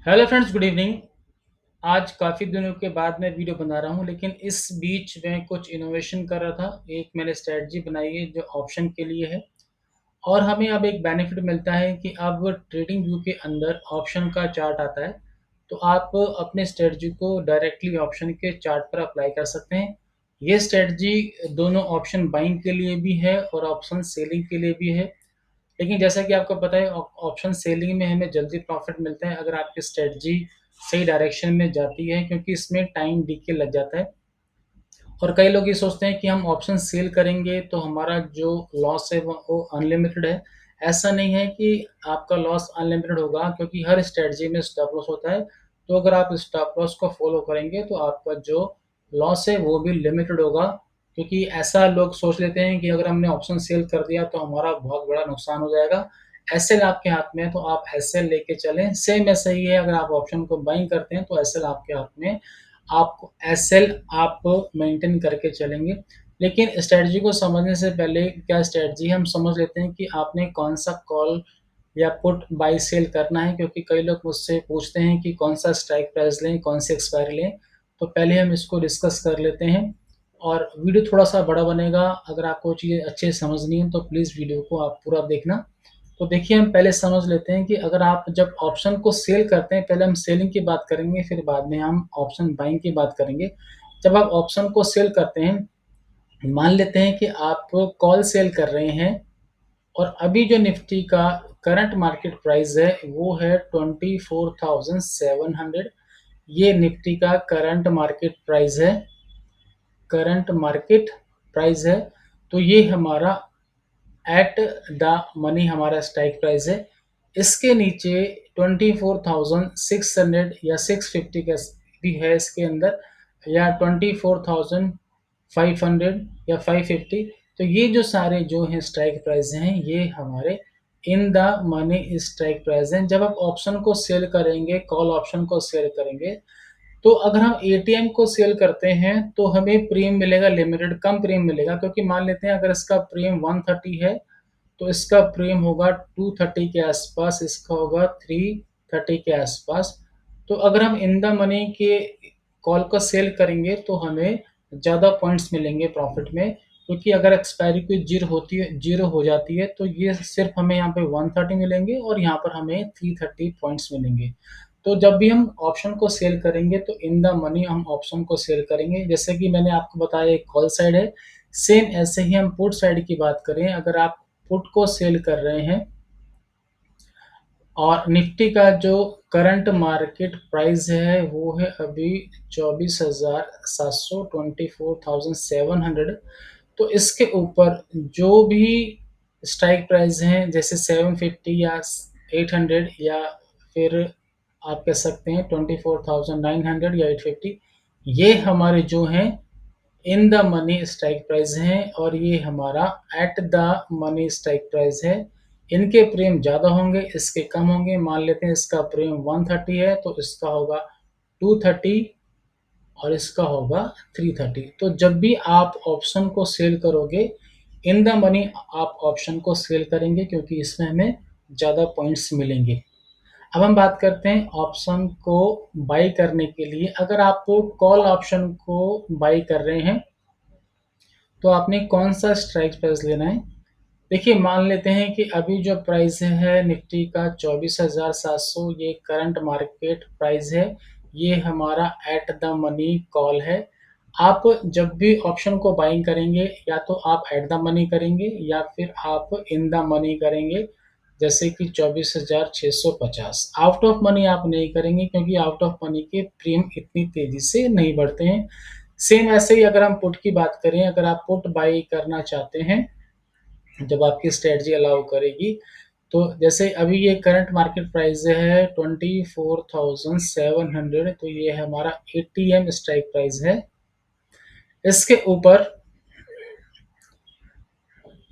Hello friends, good evening. आज काफ़ी दिनों के बाद मैं वीडियो बना रहा हूँ, लेकिन इस बीच मैं कुछ इनोवेशन कर रहा था। एक मैंने स्ट्रैटेजी बनाई है जो ऑप्शन के लिए है, और हमें अब एक बेनिफिट मिलता है कि अब ट्रेडिंग व्यू के अंदर ऑप्शन का चार्ट आता है। तो आप अपने स्ट्रैटेजी को डायरेक्टली ऑप्शन के चार्ट पर अप्लाई कर सकते हैं। ये स्ट्रैटेजी दोनों ऑप्शन बाइंग के लिए भी है और ऑप्शन सेलिंग के लिए भी है। लेकिन जैसा कि आपको पता है, ऑप्शन सेलिंग में हमें जल्दी प्रॉफिट मिलता है अगर आपकी स्ट्रेटजी सही डायरेक्शन में जाती है, क्योंकि इसमें टाइम डीके लग जाता है। और कई लोग ये सोचते हैं कि हम ऑप्शन सेल करेंगे तो हमारा जो लॉस है वो अनलिमिटेड है। ऐसा नहीं है कि आपका लॉस अनलिमिटेड होगा, क्योंकि हर स्ट्रेटजी में स्टॉप लॉस होता है। तो अगर आप स्टॉप लॉस को फॉलो करेंगे तो आपका जो लॉस है वो भी लिमिटेड होगा। क्योंकि ऐसा लोग सोच लेते हैं कि अगर हमने ऑप्शन सेल कर दिया तो हमारा बहुत बड़ा नुकसान हो जाएगा। एसएल आपके हाथ में है तो आप एसएल लेके चलें। सेम ऐसा ही है, अगर आप ऑप्शन को बाइंग करते हैं तो एसएल आपके हाथ में, आप एसएल आप मेंटेन करके चलेंगे। लेकिन स्ट्रेटजी को समझने से पहले क्या स्ट्रेटजी हम समझ लेते हैं कि आपने कौन सा कॉल या पुट बाई सेल करना है, क्योंकि कई लोग मुझसे पूछते हैं कि कौन सा स्ट्राइक प्राइस लें, कौन सी एक्सपायरी लें। तो पहले हम इसको डिस्कस कर लेते हैं, और वीडियो थोड़ा सा बड़ा बनेगा। अगर आपको चीज़ें अच्छे से समझनी है तो प्लीज़ वीडियो को आप पूरा देखना। तो देखिए, हम पहले समझ लेते हैं कि अगर आप जब ऑप्शन को सेल करते हैं, पहले हम सेलिंग की बात करेंगे, फिर बाद में हम ऑप्शन बाइंग की बात करेंगे। जब आप ऑप्शन को सेल करते हैं, मान लेते हैं कि आप कॉल सेल कर रहे हैं, और अभी जो निफ्टी का करंट मार्केट प्राइस है वो है 24,700। ये निफ्टी का करंट मार्केट प्राइस है। तो ये हमारा एट द मनी हमारा स्ट्राइक प्राइस है। इसके नीचे 24,600 या 650 का भी है इसके अंदर, या 24,500 या 550। तो ये जो सारे जो हैं स्ट्राइक प्राइस हैं, ये हमारे in the money strike price हैं। जब आप ऑप्शन को सेल करेंगे, कॉल ऑप्शन को सेल करेंगे, तो अगर हम एटीएम को सेल करते हैं तो हमें प्रीमियम मिलेगा, लिमिटेड कम प्रीमियम मिलेगा। क्योंकि मान लेते हैं अगर इसका प्रीमियम 130 है तो इसका प्रीमियम होगा 230 के आसपास, इसका होगा 330 के आसपास। तो अगर हम इन द मनी के कॉल को सेल करेंगे तो हमें ज़्यादा पॉइंट्स मिलेंगे प्रॉफिट में। क्योंकि अगर एक्सपायरी कोई जीरो हो जाती है तो ये सिर्फ हमें यहाँ पे 130 मिलेंगे, और यहाँ पर हमें 330 पॉइंट्स मिलेंगे। तो जब भी हम ऑप्शन को सेल करेंगे तो इन द मनी हम ऑप्शन को सेल करेंगे। जैसे कि मैंने आपको बताया एक कॉल साइड है, सेम ऐसे ही हम पुट साइड की बात करें। अगर आप पुट को सेल कर रहे हैं, और निफ्टी का जो करंट मार्केट प्राइस है वो है अभी 24,700, 24,700। तो इसके ऊपर जो भी स्ट्राइक प्राइस हैं, जैसे 750 या 800, या फिर आप कह सकते हैं 24,900 या 850, ये हमारे जो हैं in the money strike price हैं, और ये हमारा at the money strike price है। इनके प्रीमियम ज़्यादा होंगे, इसके कम होंगे। मान लेते हैं इसका प्रीमियम 130 है तो इसका होगा 230, और इसका होगा 330। तो जब भी आप ऑप्शन को सेल करोगे, इन द मनी आप ऑप्शन को सेल करेंगे, क्योंकि इसमें हमें ज़्यादा पॉइंट्स मिलेंगे। अब हम बात करते हैं ऑप्शन को बाई करने के लिए। अगर आप कॉल ऑप्शन को बाई कर रहे हैं तो आपने कौन सा स्ट्राइक प्राइस लेना है। देखिए, मान लेते हैं कि अभी जो प्राइस है निफ्टी का 24,700, ये करंट मार्केट प्राइस है। ये हमारा एट द मनी कॉल है। आप जब भी ऑप्शन को बाइंग करेंगे, या तो आप एट द मनी करेंगे या फिर आप इन द मनी करेंगे। जैसे कि 24,650 आउट ऑफ मनी आप नहीं करेंगे, क्योंकि आउट ऑफ मनी के प्रीमियम इतनी तेजी से नहीं बढ़ते हैं। सेम ऐसे ही अगर हम पुट की बात करें, अगर आप पुट बाई करना चाहते हैं, जब आपकी स्ट्रेटजी अलाउ करेगी, तो जैसे अभी ये करंट मार्केट प्राइस है 24,700, तो ये हमारा एटीएम स्ट्राइक प्राइस है। इसके ऊपर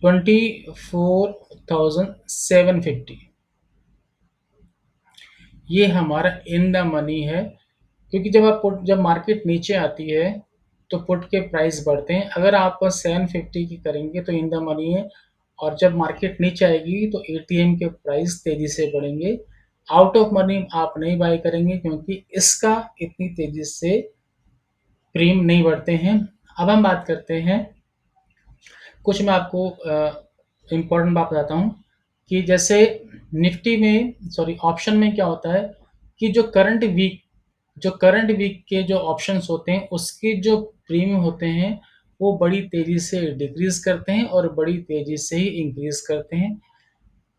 24,750, ये हमारा इन द मनी है। क्योंकि जब मार्केट नीचे आती है तो पुट के प्राइस बढ़ते हैं। अगर आप 750 की करेंगे तो इन द मनी है, और जब मार्केट नीचे आएगी तो एटीएम के प्राइस तेजी से बढ़ेंगे। आउट ऑफ मनी आप नहीं बाय करेंगे क्योंकि इसका इतनी तेज़ी से प्रीमियम नहीं बढ़ते हैं। अब हम बात करते हैं, कुछ मैं आपको इम्पोर्टेंट बात बताता हूँ कि जैसे निफ्टी में, सॉरी, ऑप्शन में क्या होता है कि जो करंट वीक के जो ऑप्शंस होते हैं उसके जो प्रीमियम होते हैं वो बड़ी तेज़ी से डिक्रीज़ करते हैं और बड़ी तेज़ी से ही इंक्रीज़ करते हैं।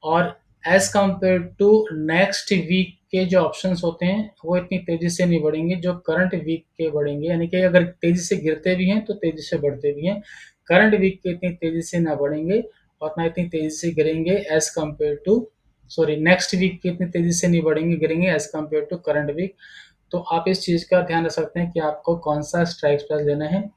और as compare to next week के जो ऑप्शंस होते हैं वो इतनी तेज़ी से नहीं बढ़ेंगे जो करंट वीक के बढ़ेंगे, यानी कि अगर तेज़ी से गिरते भी हैं तो तेज़ी से बढ़ते भी हैं। करंट वीक के इतनी तेज़ी से ना बढ़ेंगे और ना इतनी तेज़ी से गिरेंगे as compare to, sorry, next week के इतनी तेज़ी से नहीं बढ़ेंगे गिरेंगे as compare to current week. तो आप इस चीज़ का ध्यान रख सकते हैं कि आपको कौन-सा स्ट्राइक प्राइस लेना है।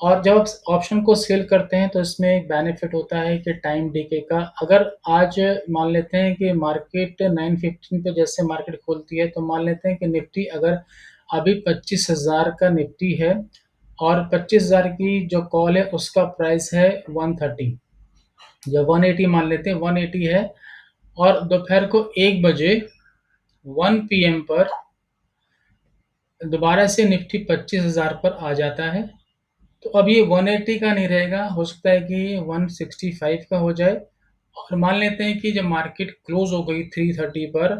और जब आप ऑप्शन को सेल करते हैं तो इसमें एक बेनिफिट होता है कि टाइम डीके का। अगर आज मान लेते हैं कि मार्केट 9:15 पे जैसे मार्केट खुलती है तो मान लेते हैं कि निफ्टी अगर अभी 25,000 का निफ्टी है और 25,000 की जो कॉल है उसका प्राइस है 130 या 180, मान लेते हैं 180 है, और दोपहर को 1 बजे 1 पीएम पर दोबारा से निफ्टी 25,000 पर आ जाता है, तो अब ये 180 का नहीं रहेगा, हो सकता है कि ये 165 का हो जाए। और मान लेते हैं कि जब मार्केट क्लोज हो गई 330 पर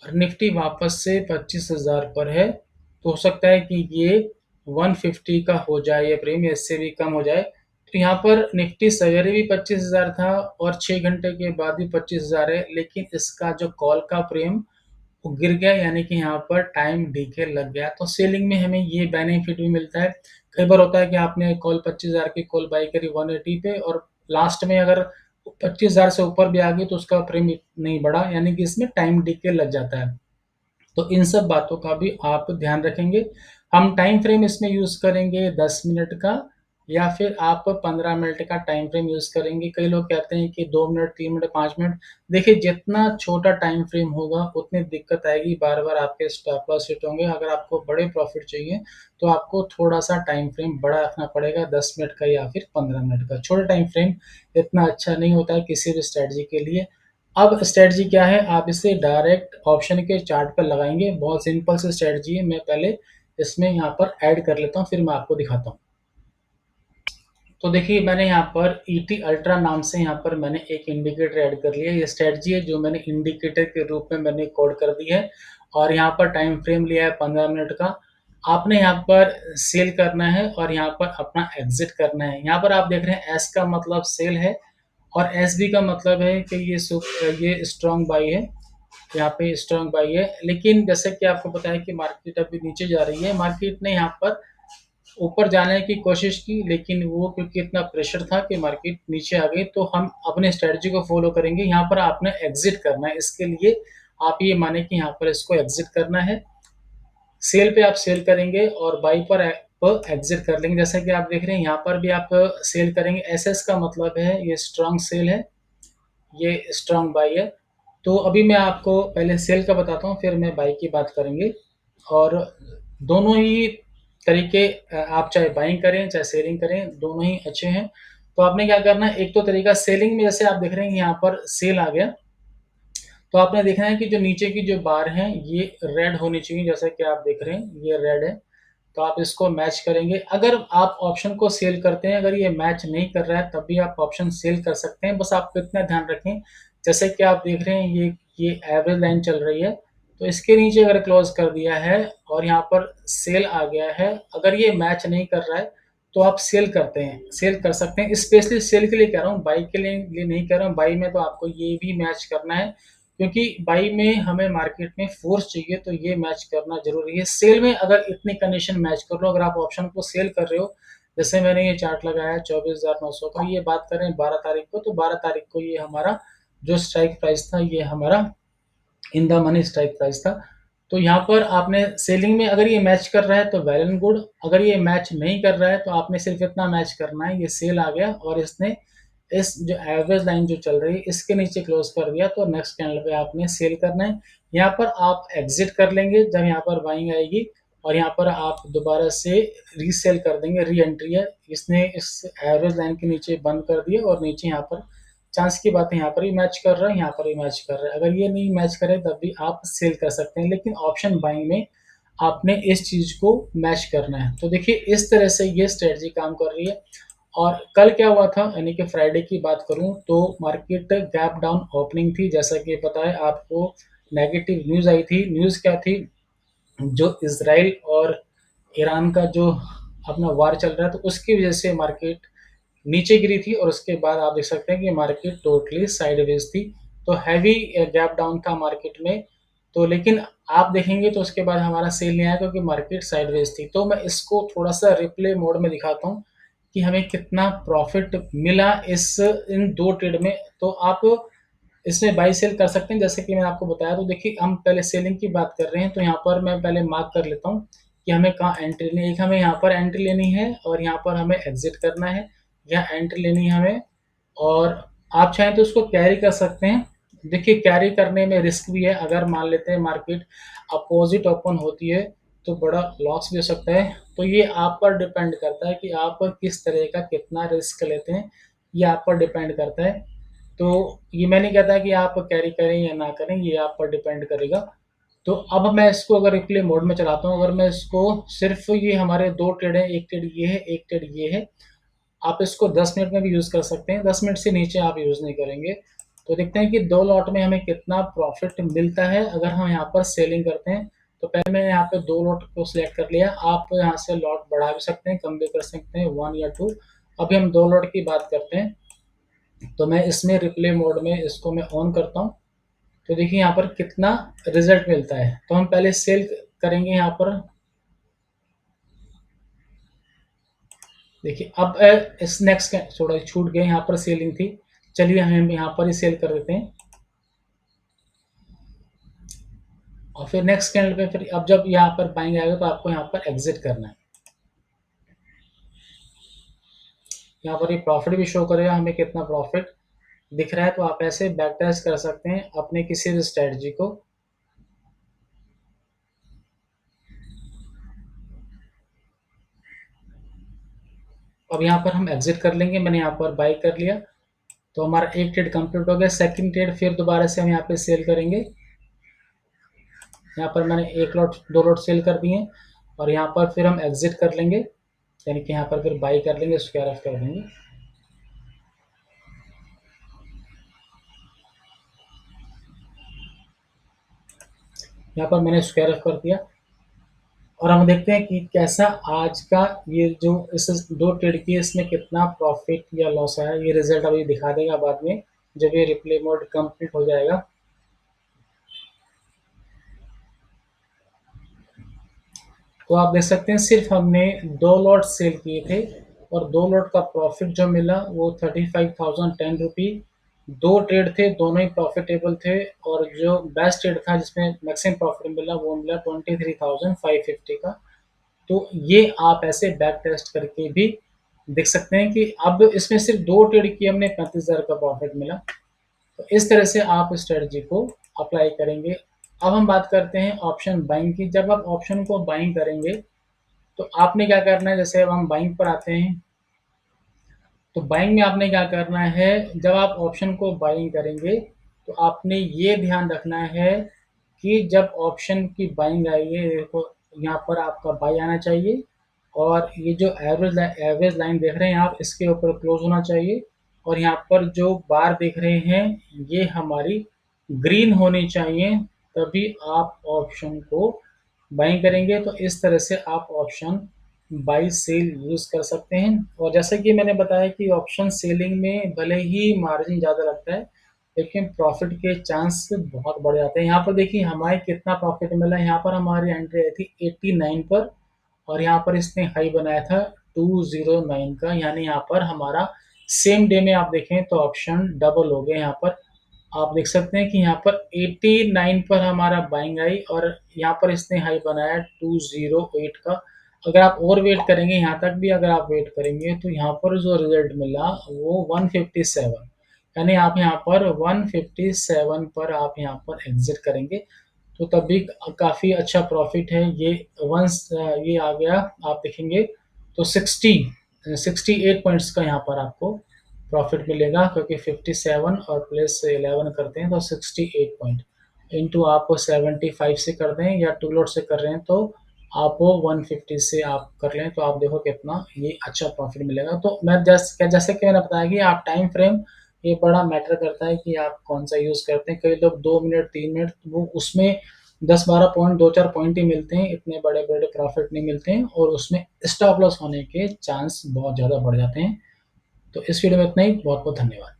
और निफ्टी वापस से 25,000 पर है, तो हो सकता है कि ये 150 का हो जाए या प्रीमियम इससे भी कम हो जाए। तो यहाँ पर निफ्टी सवेरे भी 25,000 था और 6 घंटे के बाद भी 25,000 है, लेकिन इसका जो कॉल का प्रीमियम वो गिर गया, यानी कि यहाँ पर टाइम डीके लग गया। तो सेलिंग में हमें ये बेनिफिट भी मिलता है। कई बार होता है कि आपने कॉल 25,000 की कॉल बाई करी 180 पे और लास्ट में अगर 25,000 से ऊपर भी आ गई तो उसका प्रीमियम नहीं बढ़ा, यानी कि इसमें टाइम डीके लग जाता है। तो इन सब बातों का भी आप ध्यान रखेंगे। हम टाइम फ्रेम इसमें यूज़ करेंगे 10 मिनट का या फिर आप 15 मिनट का टाइम फ्रेम यूज़ करेंगे। कई लोग कहते हैं कि 2 मिनट, 3 मिनट, 5 मिनट। देखिए, जितना छोटा टाइम फ्रेम होगा उतनी दिक्कत आएगी, बार-बार आपके स्टॉप लॉस हिट होंगे। अगर आपको बड़े प्रॉफिट चाहिए तो आपको थोड़ा-सा टाइम फ्रेम बड़ा रखना पड़ेगा, 10 मिनट का या फिर 15 मिनट का। छोटा टाइम फ्रेम इतना अच्छा नहीं होता है किसी भी स्ट्रैटेजी के लिए। अब स्ट्रैटेजी क्या है, आप इसे डायरेक्ट ऑप्शन के चार्ट पर लगाएँगे। बहुत सिंपल सी स्ट्रैटेजी है। मैं पहले इसमें यहाँ पर ऐड कर लेता हूँ, फिर मैं आपको दिखाता हूँ। तो देखिए, मैंने यहाँ पर ईटी अल्ट्रा नाम से यहाँ पर मैंने एक इंडिकेटर ऐड कर लिया है। ये स्ट्रैटेजी है जो मैंने इंडिकेटर के रूप में मैंने कोड कर दी है और यहाँ पर टाइम फ्रेम लिया है 15 मिनट का। आपने यहाँ पर सेल करना है और यहाँ पर अपना एग्जिट करना है। यहाँ पर आप देख रहे हैं एस का मतलब सेल है और एसबी का मतलब है कि ये स्ट्रॉन्ग बाई है। यहाँ पे स्ट्रॉन्ग बाई है, लेकिन जैसे कि आपको पता है कि मार्केट अभी नीचे जा रही है। मार्केट ने यहाँ पर ऊपर जाने की कोशिश की, लेकिन वो क्योंकि इतना प्रेशर था कि मार्केट नीचे आ गई, तो हम अपने स्ट्रेटजी को फॉलो करेंगे। यहाँ पर आपने एग्जिट करना है, इसके लिए आप ये माने कि यहाँ पर इसको एग्जिट करना है। सेल पे आप सेल करेंगे और बाई पर एग्जिट कर लेंगे। जैसा कि आप देख रहे हैं यहाँ पर भी आप सेल करेंगे। एस एस का मतलब है ये स्ट्रॉन्ग सेल है, ये स्ट्रॉन्ग बाई है। तो अभी मैं आपको पहले सेल का बताता हूँ, फिर मैं बाई की बात करेंगे। और दोनों ही तरीके, आप चाहे बाइंग करें चाहे सेलिंग करें, दोनों ही अच्छे हैं। तो आपने क्या करना है, एक तो तरीका सेलिंग में, जैसे आप देख रहे हैं यहाँ पर सेल आ गया, तो आपने देखना है कि जो नीचे की जो बार है ये रेड होनी चाहिए। जैसा कि आप देख रहे हैं ये रेड है, तो आप इसको मैच करेंगे। अगर आप ऑप्शन को सेल करते हैं, अगर ये मैच नहीं कर रहा है तब भी आप ऑप्शन सेल कर सकते हैं। बस आपको इतना ध्यान रखें, जैसे कि आप देख रहे हैं ये एवरेज लाइन चल रही है, तो इसके नीचे अगर क्लोज कर दिया है और यहाँ पर सेल आ गया है, अगर ये मैच नहीं कर रहा है तो आप सेल कर सकते हैं। स्पेशली सेल के लिए कह रहा हूँ, बाई के लिए नहीं कह रहा हूँ। बाई में तो आपको ये भी मैच करना है, क्योंकि बाई में हमें मार्केट में फोर्स चाहिए, तो ये मैच करना जरूरी है। सेल में अगर इतनी कंडीशन मैच कर लो, अगर आप ऑप्शन को सेल कर रहे हो, जैसे मैंने ये चार्ट लगाया है 24,900 का, ये बात करें 12 तारीख को, तो 12 तारीख को ये हमारा जो स्ट्राइक प्राइस था, ये हमारा in the money strike price था। तो यहाँ पर आपने सेलिंग में अगर ये मैच कर रहा है तो वेल एंड गुड, अगर ये मैच नहीं कर रहा है तो आपने सिर्फ इतना मैच करना है, ये सेल आ गया और इसने इस जो एवरेज लाइन जो चल रही है इसके नीचे क्लोज कर दिया, तो नेक्स्ट कैंडल पे आपने सेल करना है। यहाँ पर आप एग्जिट कर लेंगे जब यहाँ पर बाइंग आएगी, और यहाँ पर आप दोबारा से रीसेल कर देंगे। री एंट्री है, इसने इस एवरेज लाइन के नीचे बंद कर दिया और नीचे यहाँ पर चांस की बात है, यहाँ पर भी मैच कर रहा है, यहाँ पर भी मैच कर रहा है। अगर ये नहीं मैच करे तब भी आप सेल कर सकते हैं, लेकिन ऑप्शन बाइंग में आपने इस चीज़ को मैच करना है। तो देखिए इस तरह से ये स्ट्रेटजी काम कर रही है। और कल क्या हुआ था, यानी कि फ्राइडे की बात करूँ तो मार्केट गैप डाउन ओपनिंग थी, जैसा कि पता है आपको। नेगेटिव न्यूज़ आई थी। न्यूज़ क्या थी, जो इज़राइल और ईरान का जो अपना वार चल रहा है, तो उसकी वजह से मार्केट नीचे गिरी थी और उसके बाद आप देख सकते हैं कि मार्केट टोटली साइडवेज थी। तो हैवी गैप डाउन था मार्केट में। तो लेकिन आप देखेंगे तो उसके बाद हमारा सेल नहीं आया, क्योंकि मार्केट साइडवेज थी। तो मैं इसको थोड़ा सा रिप्ले मोड में दिखाता हूँ कि हमें कितना प्रॉफिट मिला इस इन दो ट्रेड में। तो आप इसमें बाई सेल कर सकते हैं, जैसे कि मैंने आपको बताया। तो देखिए हम पहले सेलिंग की बात कर रहे हैं, तो यहाँ पर मैं पहले मार्क कर लेता हूँ कि हमें कहाँ एंट्री लेनी है। एक हमें यहाँ पर एंट्री लेनी है और यहाँ पर हमें एग्जिट करना है। यहाँ एंट्री लेनी है हमें, और आप चाहें तो उसको कैरी कर सकते हैं। देखिए कैरी करने में रिस्क भी है। अगर मान लेते हैं मार्केट अपोजिट ओपन होती है तो बड़ा लॉस भी हो सकता है। तो ये आप पर डिपेंड करता है कि आप किस तरह का कितना रिस्क लेते हैं, ये आप पर डिपेंड करता है। तो ये मैं नहीं कहता कि आप कैरी करें या ना करें, ये आप पर डिपेंड करेगा। तो अब मैं इसको अगर रिप्ले मोड में चलाता हूँ, अगर मैं इसको सिर्फ, ये हमारे दो ट्रेड है, एक ट्रेड ये है, एक ट्रेड ये है। आप इसको 10 मिनट में भी यूज़ कर सकते हैं, 10 मिनट से नीचे आप यूज़ नहीं करेंगे। तो देखते हैं कि दो लॉट में हमें कितना प्रॉफिट मिलता है अगर हम यहाँ पर सेलिंग करते हैं। तो पहले मैंने यहाँ पे दो लॉट को सिलेक्ट कर लिया। आप यहाँ से लॉट बढ़ा भी सकते हैं, कम भी कर सकते हैं, 1 या 2। अभी हम दो लॉट की बात करते हैं। तो मैं इसमें रिप्ले मोड में इसको मैं ऑन करता हूँ। तो देखिए यहाँ पर कितना रिजल्ट मिलता है। तो हम पहले सेल करेंगे यहाँ पर। देखिए अब इस नेक्स्ट थोड़ा छूट गए, यहाँ पर सेलिंग थी। चलिए हम यहाँ पर ही सेल कर देते हैं। और फिर नेक्स्ट कैंडल पे फिर अब जब यहाँ पर बाइंग आएगा तो आपको यहाँ पर एग्जिट करना है। यहाँ पर ये प्रॉफिट भी शो करेगा हमें कितना प्रॉफिट दिख रहा है। तो आप ऐसे बैक टेस्ट कर सकते हैं अपने किसी भी स्ट्रेटजी को। अब यहाँ पर हम एग्जिट कर लेंगे। मैंने यहाँ पर बाई कर लिया, तो हमारा एक ट्रेड कंप्लीट हो गया। सेकंड ट्रेड फिर दोबारा से हम यहाँ पे सेल करेंगे। यहाँ पर मैंने एक लॉट दो लॉट सेल कर दिए, और यहाँ पर फिर हम एग्जिट कर लेंगे, यानी कि यहाँ पर फिर बाई कर लेंगे, स्क्वायर ऑफ कर देंगे। यहाँ पर मैंने स्क्वायर ऑफ कर दिया, और हम देखते हैं कि कैसा आज का ये जो इस दो ट्रेड की इसमें कितना प्रॉफिट या लॉस आया। ये रिजल्ट अभी दिखा देगा बाद में, जब ये रिप्ले मोड कंप्लीट हो जाएगा। तो आप देख सकते हैं सिर्फ हमने दो लॉट सेल किए थे, और दो लॉट का प्रॉफिट जो मिला वो 35,010 रुपी। दो ट्रेड थे, दोनों ही प्रॉफिटेबल थे। और जो बेस्ट ट्रेड था जिसमें मैक्सिमम प्रॉफिट मिला वो मिला 23,550 का। तो ये आप ऐसे बैक टेस्ट करके भी देख सकते हैं कि अब इसमें सिर्फ दो ट्रेड की हमने 35,000 का प्रॉफिट मिला। तो इस तरह से आप स्ट्रेटजी को अप्लाई करेंगे। अब हम बात करते हैं ऑप्शन बाइंग की। जब आप ऑप्शन को बाइंग करेंगे तो आपने क्या करना है, जैसे अब हम बाइंग पर आते हैं, तो बाइंग में आपने क्या करना है, जब आप ऑप्शन को बाइंग करेंगे तो आपने ये ध्यान रखना है कि जब ऑप्शन की बाइंग आई है, देखो यहाँ पर आपका बाई आना चाहिए, और ये जो एवरेज लाइन देख रहे हैं आप, इसके ऊपर क्लोज होना चाहिए। और यहाँ पर जो बार देख रहे हैं ये हमारी ग्रीन होनी चाहिए, तभी आप ऑप्शन को बाइंग करेंगे। तो इस तरह से आप ऑप्शन बाई सेल यूज़ कर सकते हैं। और जैसा कि मैंने बताया कि ऑप्शन सेलिंग में भले ही मार्जिन ज़्यादा लगता है, लेकिन प्रॉफिट के चांस बहुत बढ़ जाते हैं। यहाँ पर देखिए हमारे कितना प्रॉफिट मिला है। यहाँ पर हमारी एंट्री आई थी 89 पर, और यहाँ पर इसने हाई बनाया था 209 का, यानी यहाँ पर हमारा सेम डे में आप देखें तो ऑप्शन डबल हो गए। यहाँ पर आप देख सकते हैं कि यहाँ पर 89 पर हमारा बाइंग आई, और यहाँ पर इसने हाई बनाया 208 का। अगर आप और वेट करेंगे, यहाँ तक भी अगर आप वेट करेंगे, तो यहाँ पर जो रिजल्ट मिला वो 157, यानी आप यहाँ पर 157 पर आप यहाँ पर एग्जिट करेंगे। तो तब भी काफ़ी अच्छा प्रॉफिट है। ये वंस ये आ गया, आप देखेंगे तो 68 पॉइंट्स का यहाँ पर आपको प्रॉफ़िट मिलेगा, क्योंकि 57 और प्लस 11 करते हैं तो 68 पॉइंट इंटू आप 75 से कर दें या टू लॉट से कर रहे हैं तो आप वो 150 से आप कर लें तो आप देखो कितना ये अच्छा प्रॉफ़िट मिलेगा। तो मैं जैसे कि मैंने बताया कि आप टाइम फ्रेम ये बड़ा मैटर करता है कि आप कौन-सा यूज़ करते हैं। कई लोग 2 मिनट, 3 मिनट वो उसमें 10-12 पॉइंट, 2-4 पॉइंट ही मिलते हैं, इतने बड़े-बड़े प्रॉफ़िट नहीं मिलते हैं और उसमें स्टॉप लॉस होने के चांस बहुत ज़्यादा बढ़ जाते हैं। तो इस वीडियो में इतना ही। बहुत-बहुत धन्यवाद।